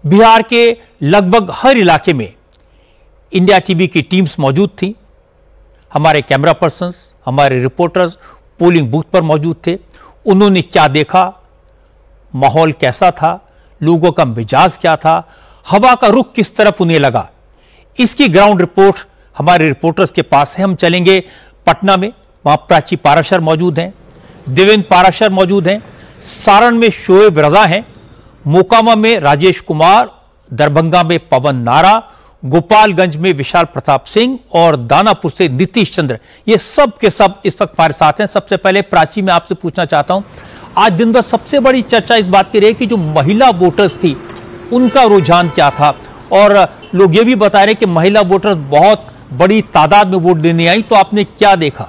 बिहार के लगभग हर इलाके में इंडिया टीवी की टीम्स मौजूद थी। हमारे कैमरा पर्सन्स, हमारे रिपोर्टर्स पोलिंग बूथ पर मौजूद थे। उन्होंने क्या देखा, माहौल कैसा था, लोगों का मिजाज क्या था, हवा का रुख किस तरफ उन्हें लगा, इसकी ग्राउंड रिपोर्ट हमारे रिपोर्टर्स के पास है। हम चलेंगे पटना में, वहां प्राची पाराशर मौजूद हैं, देवेंद्र पाराशर मौजूद हैं, सारण में शोएब रजा हैं, मोकामा में राजेश कुमार, दरभंगा में पवन नारा, गोपालगंज में विशाल प्रताप सिंह और दानापुर से नीतीश चंद्र, ये सब के सब इस वक्त हमारे साथ हैं। सबसे पहले प्राची, मैं आपसे पूछना चाहता हूं, आज दिन भर सबसे बड़ी चर्चा इस बात की रही कि जो महिला वोटर्स थी उनका रुझान क्या था, और लोग ये भी बता रहे कि महिला वोटर्स बहुत बड़ी तादाद में वोट देने आई, तो आपने क्या देखा?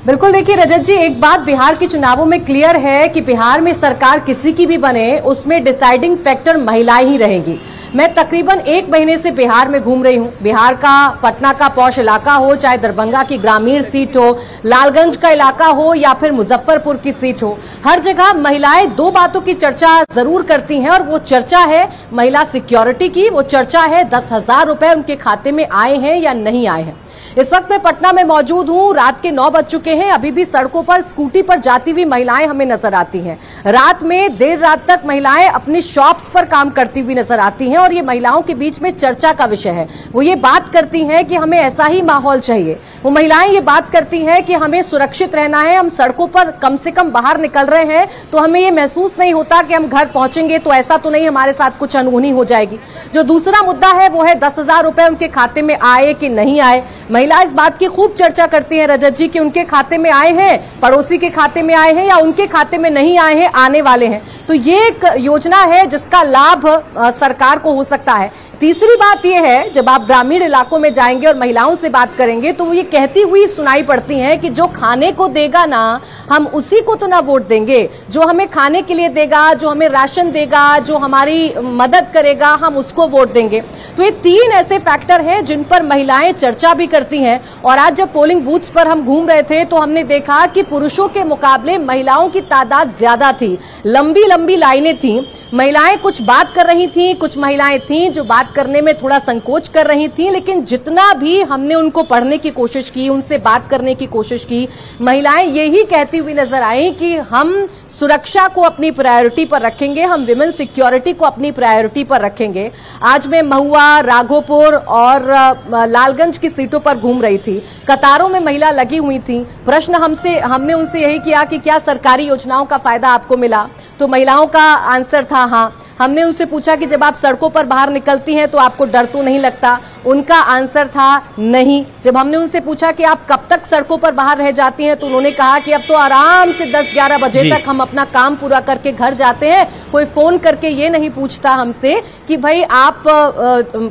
बिल्कुल, देखिए रजत जी, एक बात बिहार के चुनावों में क्लियर है कि बिहार में सरकार किसी की भी बने, उसमें डिसाइडिंग फैक्टर महिलाएं ही रहेंगी। मैं तकरीबन 1 महीने से बिहार में घूम रही हूं। बिहार का पटना का पौष इलाका हो, चाहे दरभंगा की ग्रामीण सीट हो, लालगंज का इलाका हो या फिर मुजफ्फरपुर की सीट हो, हर जगह महिलाएं 2 बातों की चर्चा जरूर करती हैं, और वो चर्चा है महिला सिक्योरिटी की, वो चर्चा है 10,000 रुपए उनके खाते में आए हैं या नहीं आए हैं। इस वक्त मैं पटना में मौजूद हूं, रात के 9 बज चुके हैं, अभी भी सड़कों पर स्कूटी पर जाती हुई महिलाएं हमें नजर आती हैं। रात में देर रात तक महिलाएं अपनी शॉप्स पर काम करती हुई नजर आती हैं, और ये महिलाओं के बीच में चर्चा का विषय है। वो ये बात करती हैं कि हमें ऐसा ही माहौल चाहिए। वो महिलाएं ये बात करती हैं कि हमें सुरक्षित रहना है, हम सड़कों पर कम से कम बाहर निकल रहे हैं तो हमें ये महसूस नहीं होता कि हम घर पहुंचेंगे तो ऐसा तो नहीं हमारे साथ कुछ अनहोनी हो जाएगी। जो दूसरा मुद्दा है वो है 10,000 रुपए उनके खाते में आए कि नहीं आए। महिला इस बात की खूब चर्चा करती हैं रजत जी कि उनके खाते में आए हैं, पड़ोसी के खाते में आए हैं, या उनके खाते में नहीं आए हैं, आने वाले हैं। तो ये एक योजना है जिसका लाभ सरकार को हो सकता है। तीसरी बात यह है, जब आप ग्रामीण इलाकों में जाएंगे और महिलाओं से बात करेंगे तो वो ये कहती हुई सुनाई पड़ती हैं कि जो खाने को देगा ना, हम उसी को तो ना वोट देंगे, जो हमें खाने के लिए देगा, जो हमें राशन देगा, जो हमारी मदद करेगा, हम उसको वोट देंगे। तो ये 3 ऐसे फैक्टर हैं जिन पर महिलाएं चर्चा भी करती हैं। और आज जब पोलिंग बूथ्स पर हम घूम रहे थे तो हमने देखा कि पुरुषों के मुकाबले महिलाओं की तादाद ज्यादा थी, लंबी लंबी लाइनें थी। महिलाएं कुछ बात कर रही थीं, कुछ महिलाएं थीं जो बात करने में थोड़ा संकोच कर रही थीं, लेकिन जितना भी हमने उनको पढ़ने की कोशिश की, उनसे बात करने की कोशिश की, महिलाएं यही कहती हुई नजर आई कि हम सुरक्षा को अपनी प्रायोरिटी पर रखेंगे, हम विमेन सिक्योरिटी को अपनी प्रायोरिटी पर रखेंगे। आज मैं महुआ, राघोपुर और लालगंज की सीटों पर घूम रही थी, कतारों में महिला लगी हुई थी। प्रश्न हमने उनसे यही किया कि क्या सरकारी योजनाओं का फायदा आपको मिला, तो महिलाओं का आंसर था हाँ। हमने उनसे पूछा कि जब आप सड़कों पर बाहर निकलती हैं तो आपको डर तो नहीं लगता, उनका आंसर था नहीं। जब हमने उनसे पूछा कि आप कब तक सड़कों पर बाहर रह जाती हैं तो उन्होंने कहा कि अब तो आराम से 10-11 बजे तक हम अपना काम पूरा करके घर जाते हैं, कोई फोन करके ये नहीं पूछता हमसे कि भाई आप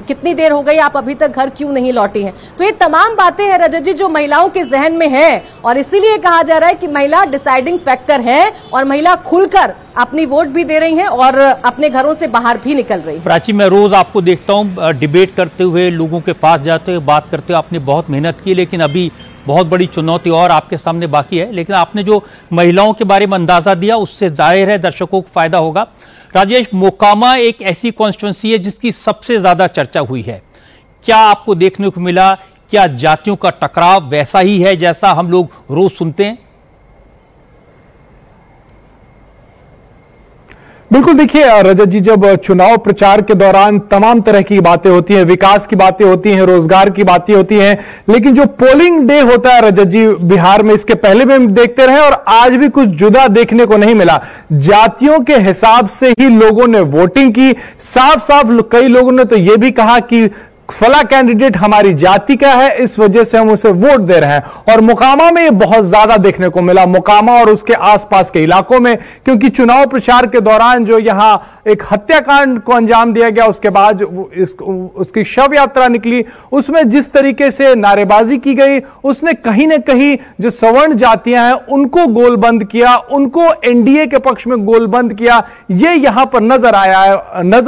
कितनी देर हो गई, आप अभी तक घर क्यों नहीं लौटी हैं। तो ये तमाम बातें हैं रजत जी जो महिलाओं के जहन में है, और इसीलिए कहा जा रहा है कि महिला डिसाइडिंग फैक्टर है, और महिला खुलकर अपनी वोट भी दे रही हैं और अपने घरों से बाहर भी निकल रही है। प्राची, मैं रोज आपको देखता हूं डिबेट करते हुए, लोगों के पास जाते हुए, बात करते हुए। आपने बहुत मेहनत की, लेकिन अभी बहुत बड़ी चुनौती और आपके सामने बाकी है। लेकिन आपने जो महिलाओं के बारे में अंदाजा दिया उससे जाहिर है दर्शकों को फायदा होगा। राजेश, मोकामा एक ऐसी कॉन्स्टिट्यूंसी है जिसकी सबसे ज्यादा चर्चा हुई है, क्या आपको देखने को मिला? क्या जातियों का टकराव वैसा ही है जैसा हम लोग रोज सुनते हैं? बिल्कुल, देखिए रजत जी, जब चुनाव प्रचार के दौरान तमाम तरह की बातें होती हैं, विकास की बातें होती हैं, रोजगार की बातें होती हैं, लेकिन जो पोलिंग डे होता है रजत जी बिहार में, इसके पहले भी हम देखते रहे और आज भी कुछ जुदा देखने को नहीं मिला। जातियों के हिसाब से ही लोगों ने वोटिंग की। साफ साफ कई लोगों ने तो यह भी कहा कि फला कैंडिडेट हमारी जाति का है, इस वजह से हम उसे वोट दे रहे हैं। और मोकामा में ये बहुत ज्यादा देखने को मिला, मोकामा और उसके आसपास के इलाकों में, क्योंकि चुनाव प्रचार के दौरान जो यहां एक हत्याकांड को अंजाम दिया गया, उसके बाद उसकी शव यात्रा निकली, उसमें जिस तरीके से नारेबाजी की गई, उसने कहीं ना कहीं जो सवर्ण जातियां हैं उनको गोलबंद किया, उनको एनडीए के पक्ष में गोलबंद किया। ये यहां पर नजर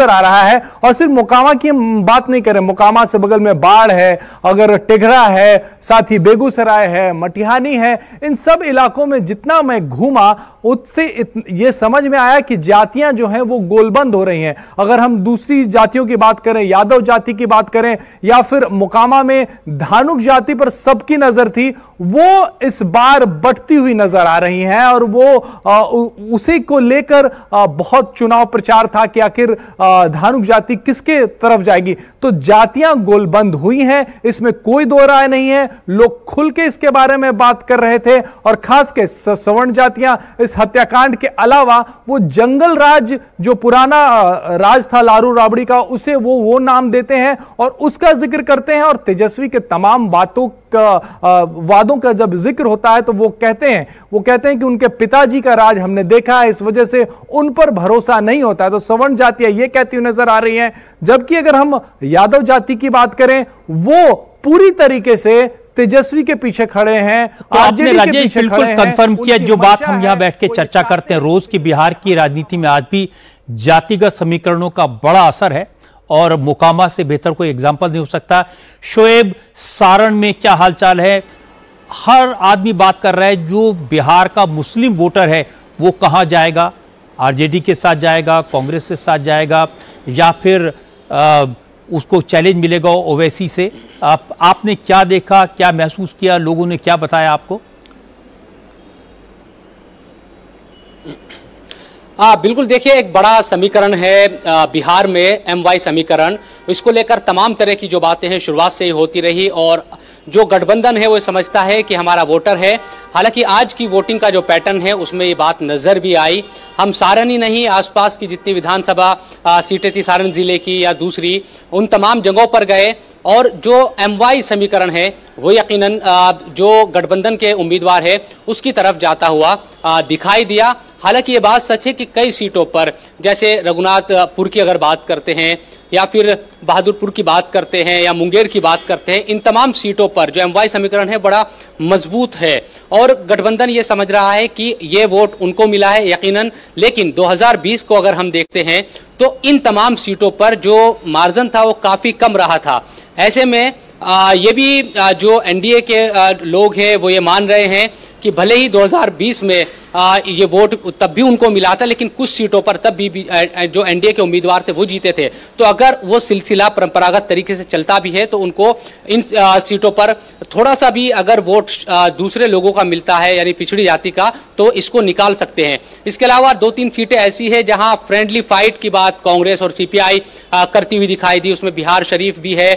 आ रहा है। और सिर्फ मोकामा की बात नहीं करें, मोकामा मोकामा से बगल में बाढ़ है, अगर टेघरा है, साथ ही बेगूसराय है, मटिहानी है, इन सब इलाकों में जितना मैं घूमा उससे ये समझ में आया कि जातियां जो हैं वो गोलबंद हो रही हैं। अगर हम दूसरी जातियों की बात करें, यादव जाति की बात करें, या फिर मोकामा में धानुक जाति पर सबकी नजर थी, वो इस बार बढ़ती हुई नजर आ रही हैं। और वो उसी को लेकर बहुत चुनाव प्रचार था कि आखिर धानुक जाति किसके तरफ जाएगी। तो जातियां गोलबंद हुई हैं, इसमें कोई दो राय नहीं है। लोग खुल के इसके बारे में बात कर रहे थे, और खासकर सवर्ण जातियां इस हत्याकांड के अलावा वो जंगल राज जो पुराना राज था लारू राबड़ी का, उसे वो नाम देते हैं और उसका जिक्र करते हैं। और तेजस्वी के तमाम वादों का जब जिक्र होता है तो वो कहते हैं कि उनके पिताजी का राज हमने देखा है, इस वजह से उन पर भरोसा नहीं होता है। तो सवर्ण जातियां ये कहती हुई नजर आ रही हैं। जबकि अगर हम यादव जाति की बात करें, वो पूरी तरीके से तेजस्वी के पीछे खड़े हैं। तो आपने राजेश बिल्कुल कंफर्म किया जो बात हम यहां बैठ के चर्चा करते हैं रोज की, बिहार की राजनीति में आज भी जातिगत समीकरणों का बड़ा असर है, और मोकामा से बेहतर कोई एग्जाम्पल नहीं हो सकता। शोएब, सारण में क्या हालचाल है? हर आदमी बात कर रहा है जो बिहार का मुस्लिम वोटर है वो कहां जाएगा? आरजेडी के साथ जाएगा, कांग्रेस के साथ जाएगा, या फिर उसको चैलेंज मिलेगा ओवैसी से? आपने क्या देखा, क्या महसूस किया, लोगों ने क्या बताया आपको? बिल्कुल, देखिए एक बड़ा समीकरण है बिहार में, MY समीकरण। इसको लेकर तमाम तरह की जो बातें हैं शुरुआत से ही होती रही, और जो गठबंधन है वो समझता है कि हमारा वोटर है। हालांकि आज की वोटिंग का जो पैटर्न है उसमें ये बात नजर भी आई। हम सारण ही नहीं, आसपास की जितनी विधानसभा सीटें थी सारण जिले की या दूसरी, उन तमाम जगहों पर गए, और जो MY समीकरण है वो यकीनन जो गठबंधन के उम्मीदवार है उसकी तरफ जाता हुआ दिखाई दिया। हालांकि ये बात सच है कि कई सीटों पर, जैसे रघुनाथपुर की अगर बात करते हैं, या फिर बहादुरपुर की बात करते हैं, या मुंगेर की बात करते हैं, इन तमाम सीटों पर जो MY समीकरण है बड़ा मजबूत है, और गठबंधन ये समझ रहा है कि ये वोट उनको मिला है यकीनन। लेकिन 2020 को अगर हम देखते हैं तो इन तमाम सीटों पर जो मार्जिन था वो काफी कम रहा था। ऐसे में ये भी जो NDA के लोग हैं वो ये मान रहे हैं कि भले ही 2020 में ये वोट तब भी उनको मिला था, लेकिन कुछ सीटों पर तब भी जो NDA के उम्मीदवार थे वो जीते थे। तो अगर वो सिलसिला परंपरागत तरीके से चलता भी है तो उनको इन सीटों पर थोड़ा सा भी अगर वोट दूसरे लोगों का मिलता है, यानी पिछड़ी जाति का, तो इसको निकाल सकते हैं। इसके अलावा 2-3 सीटें ऐसी है जहां फ्रेंडली फाइट की बात कांग्रेस और CPI करती हुई दिखाई दी। उसमें बिहार शरीफ भी है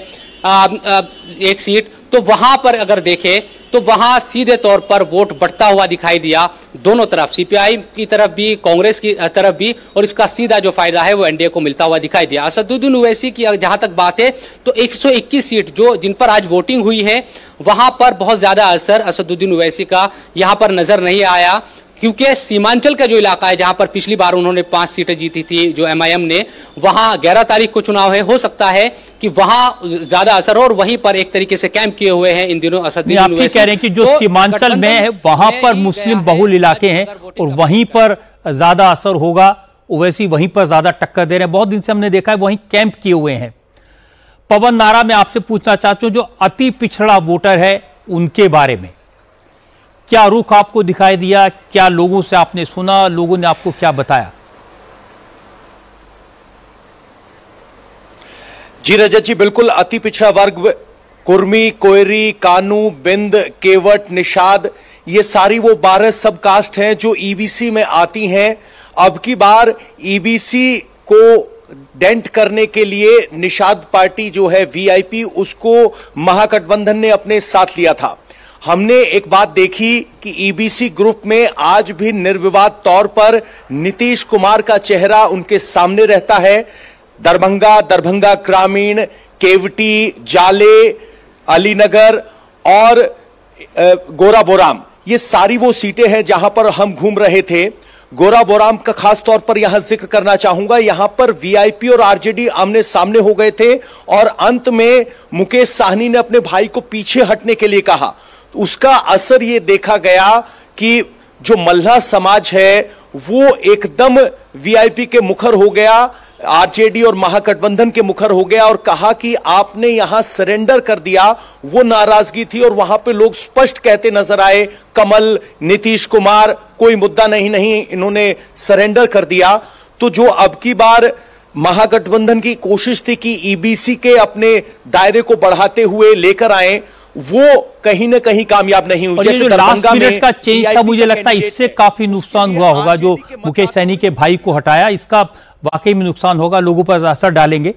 एक सीट, तो वहां पर अगर देखें तो वहां सीधे तौर पर वोट बढ़ता हुआ दिखाई दिया दोनों तरफ, CPI की तरफ भी, कांग्रेस की तरफ भी, और इसका सीधा जो फायदा है वो NDA को मिलता हुआ दिखाई दिया। असदुद्दीन ओवैसी की जहां तक बात है तो 121 सीट जो जिन पर आज वोटिंग हुई है वहां पर बहुत ज्यादा असर असदुद्दीन ओवैसी का यहां पर नजर नहीं आया, क्योंकि सीमांचल का जो इलाका है जहां पर पिछली बार उन्होंने 5 सीटें जीती थी जो MIM ने, वहां 11 तारीख को चुनाव है, हो सकता है कि वहां ज्यादा असर हो, और वहीं पर एक तरीके से कैंप किए हुए हैं इन दिनों असदुद्दीन ओवैसी। आप कह रहे हैं कि जो सीमांचल में है वहां पर मुस्लिम बहुल इलाके हैं और वहीं पर ज्यादा असर होगा, ओवैसी वहीं पर ज्यादा टक्कर दे रहे हैं। बहुत दिन से हमने देखा है वहीं कैंप किए हुए हैं। पवन नारा, मैं आपसे पूछना चाहता हूं जो अति पिछड़ा वोटर है उनके बारे में क्या रुख आपको दिखाई दिया? क्या लोगों से आपने सुना, लोगों ने आपको क्या बताया? जी रजत जी, बिल्कुल अति पिछड़ा वर्ग, कुर्मी, कोयरी, कानू, बिंद, केवट, निषाद, ये सारी वो 12 सब कास्ट हैं जो EBC में आती हैं। अब की बार EBC को डेंट करने के लिए निषाद पार्टी जो है VIP, उसको महागठबंधन ने अपने साथ लिया था। हमने एक बात देखी कि EBC ग्रुप में आज भी निर्विवाद तौर पर नीतीश कुमार का चेहरा उनके सामने रहता है। दरभंगा ग्रामीण, केवटी, जाले, अलीनगर और गोराबोराम, ये सारी वो सीटें हैं जहां पर हम घूम रहे थे। गोराबोराम का खास तौर पर यहां जिक्र करना चाहूंगा, यहां पर VIP और RJD आमने सामने हो गए थे और अंत में मुकेश साहनी ने अपने भाई को पीछे हटने के लिए कहा। उसका असर यह देखा गया कि जो मल्लाह समाज है वो एकदम VIP के मुखर हो गया। आरजेडी और महागठबंधन के मुखर हो गया और कहा कि आपने यहां सरेंडर कर दिया, वो नाराजगी थी और वहां पे लोग स्पष्ट कहते नजर आए, कमल, नीतीश कुमार, कोई मुद्दा नहीं, इन्होंने सरेंडर कर दिया। तो जो अब की बार महागठबंधन की कोशिश थी कि ईबीसी के अपने दायरे को बढ़ाते हुए लेकर आए, वो कहीं ना कहीं कामयाब नहीं हुई। जैसे लास्ट मिनट का चेंज था, मुझे लगता है इससे काफी नुकसान हुआ होगा। जो मुकेश सैनी के भाई को हटाया, इसका वाकई में नुकसान होगा, लोगों पर असर डालेंगे।